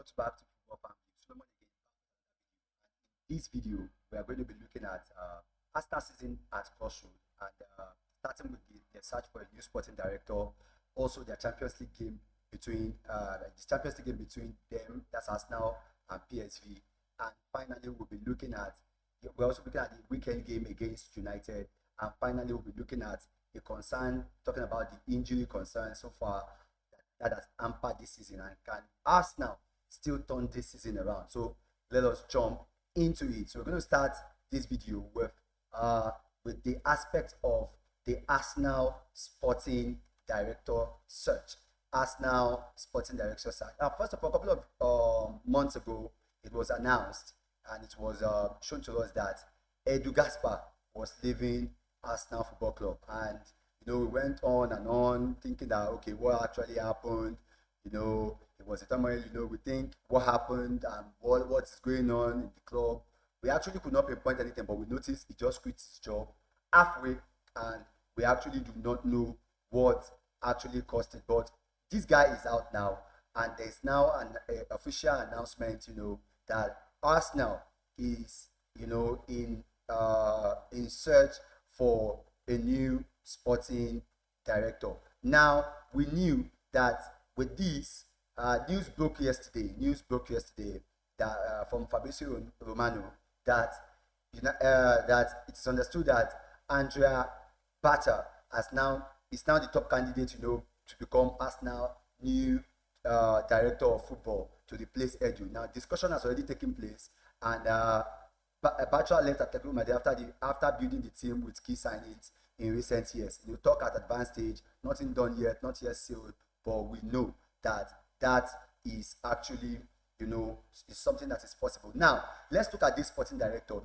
Welcome back to Football Family. Solomon again. In this video, we are going to be looking at Arsenal season at crossroads and starting with the search for a new sporting director. Also, their Champions League game between them, that's Arsenal and PSV. And finally, we're also looking at the weekend game against United. And finally, we'll be looking at talking about the injury concern so far that has hampered this season, and can Arsenal still turn this season around? So let us jump into it. So we're going to start this video with the aspect of the Arsenal sporting director search. Arsenal sporting director search. Now, first of all, a couple of months ago, it was announced and it was shown to us that Edu Gaspar was leaving Arsenal Football Club, and we went on and on thinking that, okay, what actually happened? It was a turmoil. We think what happened and what is going on in the club. We actually could not pinpoint anything, but we noticed he just quit his job halfway, and we actually do not know what actually caused it. But this guy is out now, and there's now an official announcement, that Arsenal is, in search for a new sporting director. Now, we knew that with this, news broke yesterday that from Fabrizio Romano that that it's understood that Andrea Berta is now the top candidate, to become Arsenal new director of football to replace Edu. Now, discussion has already taken place, and Berta left Atletico Madrid after building the team with key signings in recent years. Talk at advanced stage, nothing done yet, not yet sealed, but we know that is actually, is something that is possible. Now, let's look at this sporting director.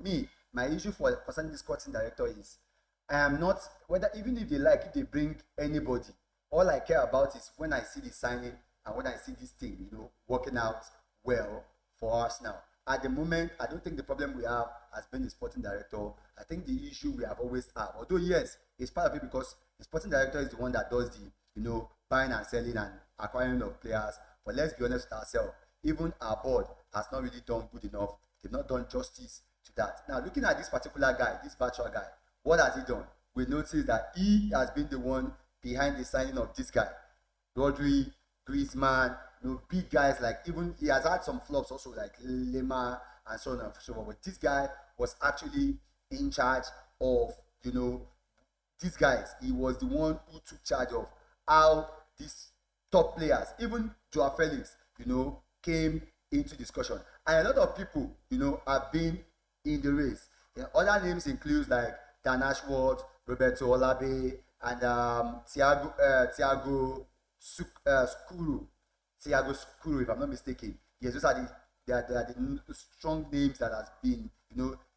My issue for concerning this sporting director is, I am not, whether even if they bring anybody, all I care about is when I see the signing and when I see this thing, working out well for Arsenal. At the moment, I don't think the problem we have has been the sporting director. I think the issue we have always had, although yes, it's part of it because the sporting director is the one that does the, buying and selling and acquiring of players. But let's be honest with ourselves, even our board has not really done good enough. They've not done justice to that. Now, looking at this particular guy, this Bachelor guy, what has he done? We notice that he has been the one behind the signing of this guy, Rodri, Griezmann, big guys, like even he has had some flops also, like Lema and so on and so on. But this guy was actually in charge of, these guys. He was the one who took charge of how these top players, even Joao Felix, came into discussion. And a lot of people, have been in the race. Other names include like Dan Ashworth, Roberto Olabe, and Thiago Skuru, if I'm not mistaken. Yes, those are the strong names that has been,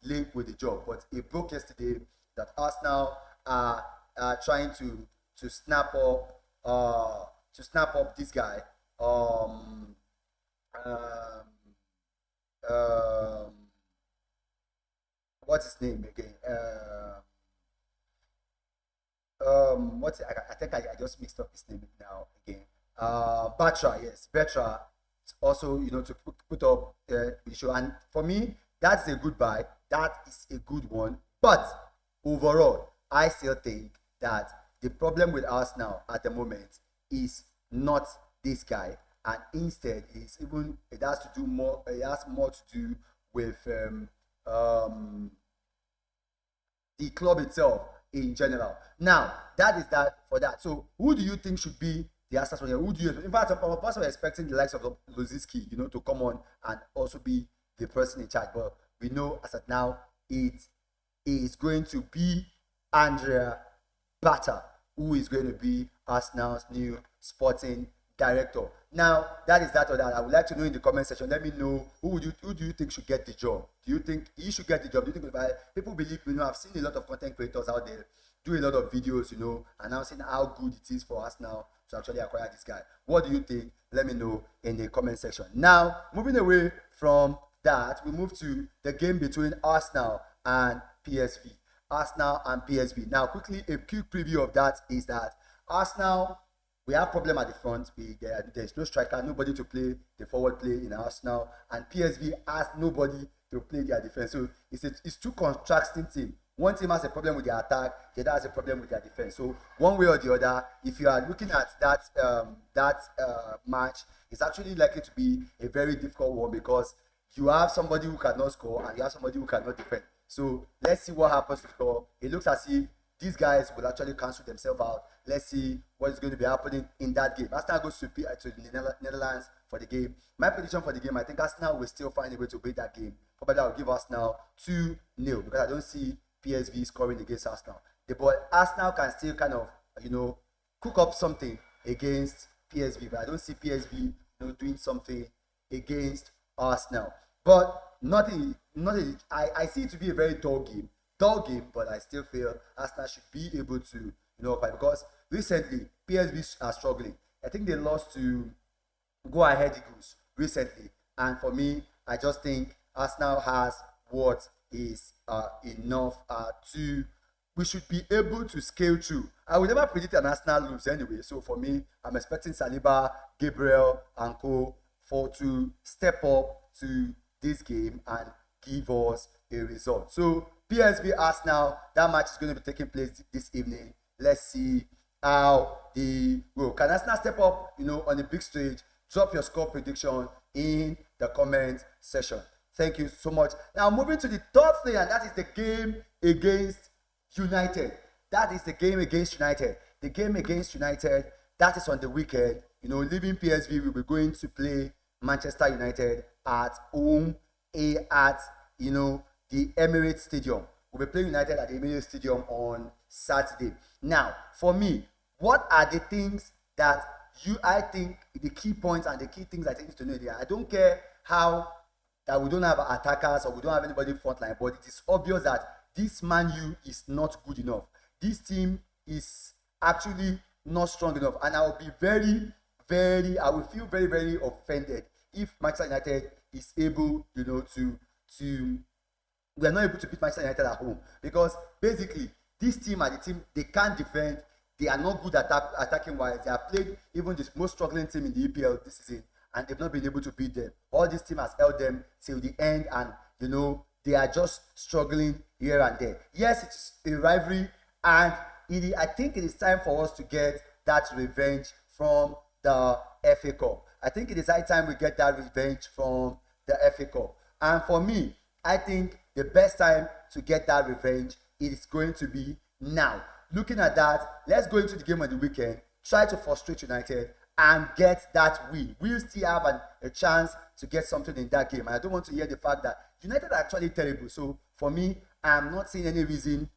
linked with the job. But it broke yesterday that Arsenal are trying to snap up this guy. What's his name again? I think I just mixed up his name now again. Batra, yes, Batra. Also, to put up the show, and for me, that's a good buy. That is a good one. But overall, I still think that the problem with Arsenal at the moment is not this guy, and instead it has more to do with the club itself in general. Now, that is that for that. So, who do you think should be the Arsenal player? Who do you? In fact, I'm personally expecting the likes of Loziski, to come on and also be the person in charge. But we know as of now, it is going to be Andrea Berta, who is going to be Arsenal's new sporting director. Now, that is that or that. I would like to know in the comment section. Let me know who do you think should get the job? Do you think he should get the job? Do you think people believe? I've seen a lot of content creators out there do a lot of videos, announcing how good it is for Arsenal to actually acquire this guy. What do you think? Let me know in the comment section. Now, moving away from that, we move to the game between Arsenal and PSV. Now, quickly, a quick preview of that is that Arsenal we have problem at the front. There's no striker, nobody to play the forward play in Arsenal, and PSV has nobody to play their defense. So it's two contrasting teams. One team has a problem with their attack, the other has a problem with their defense. So one way or the other, if you are looking at that match, it's actually likely to be a very difficult one because you have somebody who cannot score and you have somebody who cannot defend. So let's see what happens to score. It looks as if these guys will actually cancel themselves out. Let's see what is going to be happening in that game. Arsenal goes to the Netherlands for the game. My prediction for the game, I think Arsenal will still find a way to beat that game. Probably I'll give Arsenal 2-0 because I don't see PSV scoring against Arsenal. But Arsenal can still kind of, cook up something against PSV. But I don't see PSV doing something against Arsenal. But I see it to be a very dull game, but I still feel Arsenal should be able to, fight because recently PSV are struggling. I think they lost to Go Ahead Eagles recently, and for me, I just think Arsenal has what is enough we should be able to scale through. I will never predict an Arsenal lose anyway, so for me, I'm expecting Saliba, Gabriel, and co to step up to this game and give us a result. So PSV Arsenal, that match is going to be taking place this evening. Let's see how they go. Can Arsenal step up, on the big stage? Drop your score prediction in the comment section. Thank you so much. Now moving to the third thing, and that is the game against United. The game against United, that is on the weekend. Leaving PSV, we'll be going to play Manchester United at home, at the Emirates Stadium. We'll be playing United at the Emirates Stadium on Saturday. Now, for me, what are the things that I think the key points and the key things I think is to know there? I don't care how that we don't have attackers or we don't have anybody front line, but it is obvious that this Man U is not good enough. This team is actually not strong enough, and I will be I will feel very, very offended if Manchester United is able, we are not able to beat Manchester United at home, because basically this team are the team, they can't defend, they are not good attacking wise. They have played even the most struggling team in the EPL this season, and they've not been able to beat them. All this team has held them till the end, and they are just struggling here and there. Yes, it's a rivalry, and I think it is time for us to get that revenge from the FA Cup. I think it is high time we get that revenge from the FA Cup. And for me, I think the best time to get that revenge is going to be now. Looking at that, let's go into the game on the weekend, try to frustrate United and get that win. We'll still have a chance to get something in that game. And I don't want to hear the fact that United are actually terrible. So for me, I'm not seeing any reason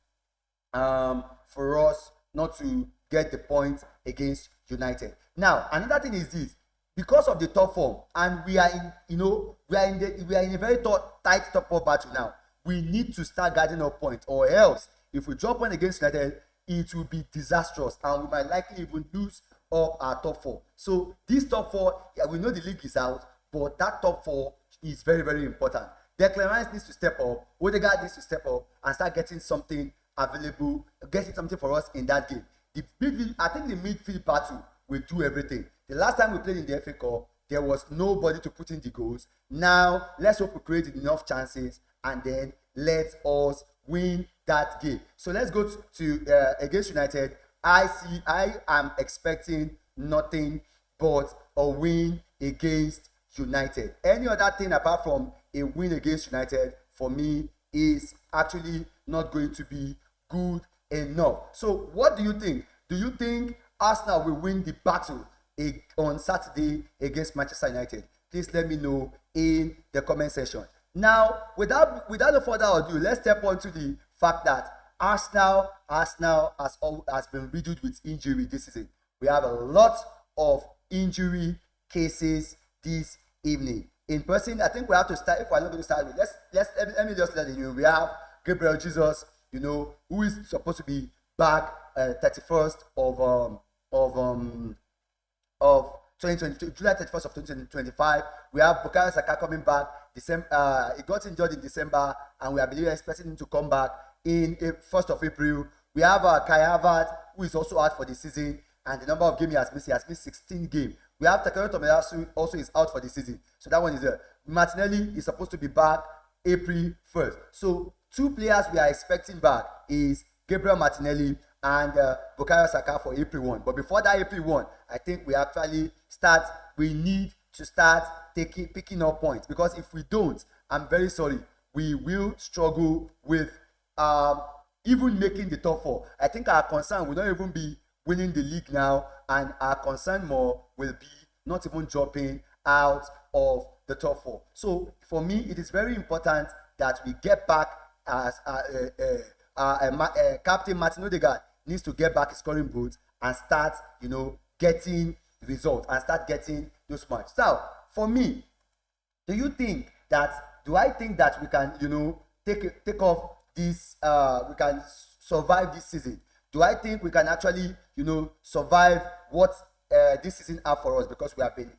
for us not to get the point against United. Now, another thing is this: because of the top form, and we are in a very tight top four battle now. We need to start gathering up points, or else if we drop one against United, it will be disastrous, and we might likely even lose up our top four. So this top four, we know the league is out, but that top four is very, very important. Declan Rice needs to step up, Odegaard needs to step up and start getting something available, getting something for us in that game. I think the midfield battle will do everything. The last time we played in the FA Cup, there was nobody to put in the goals. Now, let's hope we create enough chances and then let us win that game. So let's go to against United. I am expecting nothing but a win against United. Any other thing apart from a win against United for me is actually not going to be good enough. So what do you think? Do you think Arsenal will win the battle on Saturday against Manchester United? Please let me know in the comment section. Now, without no further ado, let's step on to the fact that Arsenal has been riddled with injury this season. We have a lot of injury cases this evening. In person, I think we have to start. If we're not going to start with, let me just let you know. We have Gabriel Jesus, who is supposed to be back 31st of 2022, July 31st of 2025. We have Bukayo Saka coming back. December, he got injured in December, and we are expecting him to come back in 1st of April. We have Kai Havertz, who is also out for the season, and the number of games he has missed 16 games. We have Takeo Tomiyasu also is out for the season, so that one is there. Martinelli is supposed to be back April 1st. So 2 players we are expecting back is Gabriel Martinelli and Bukayo Saka for April 1. But before that April 1, I think we need to start picking up points, because if we don't, I'm very sorry, we will struggle with even making the top 4. I think our concern will not even be winning the league now, and our concern more will be not even dropping out of the top 4. So for me, it is very important that we get back as Captain Martin Odegaard needs to get back his scoring boots and start, getting results and start getting those matches. So for me, do I think that we can, take off this, we can survive this season? Do I think we can actually, survive what this season have for us? Because we have been,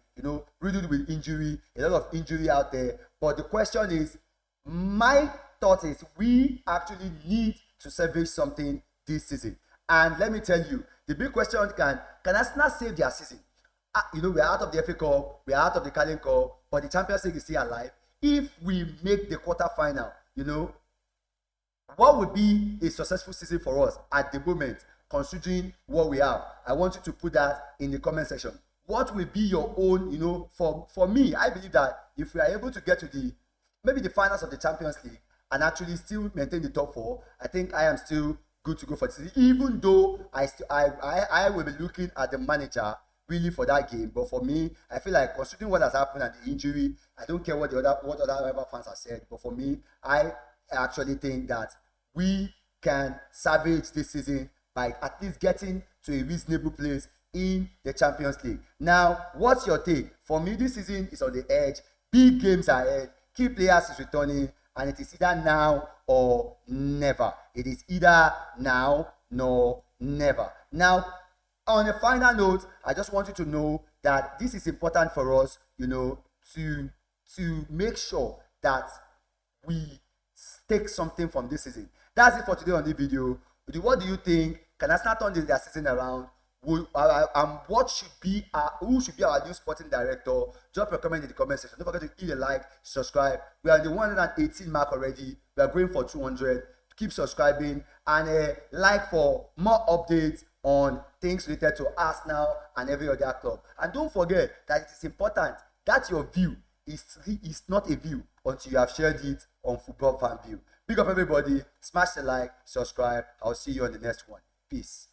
riddled with injury, a lot of injury out there. But the question is, my thought is, we actually need to salvage something this season. And let me tell you, the big question, can Arsenal save their season? We are out of the FA Cup, we are out of the Carling Cup, but the Champions League is still alive. If we make the quarterfinal, what would be a successful season for us at the moment, considering what we have? I want you to put that in the comment section. What will be your own, for me, I believe that if we are able to get to maybe the finals of the Champions League and actually still maintain the top 4, I think I am still good to go for the season, even though I will be looking at the manager really for that game. But for me, I feel like, considering what has happened and the injury, I don't care what other rival fans have said, but for me, I actually think that we can salvage this season by at least getting to a reasonable place in the Champions League. Now, what's your take? For me, this season is on the edge. Big games are ahead. Key players is returning, and it is either now or never. It is either now nor never. Now, on a final note, I just want you to know that this is important for us, to make sure that we take something from this season. That's it for today on this video. What do you think? Can Arsenal turn their season around? Who should be our new sporting director? Drop your comment in the comment section. Don't forget to hit a like, subscribe. We are in the 118 mark already. We are going for 200. Keep subscribing and like for more updates on things related to Arsenal and every other club. And don't forget that it is important that your view is not a view until you have shared it on Football Fan View. Big up everybody. Smash the like, subscribe. I'll see you on the next one. Peace.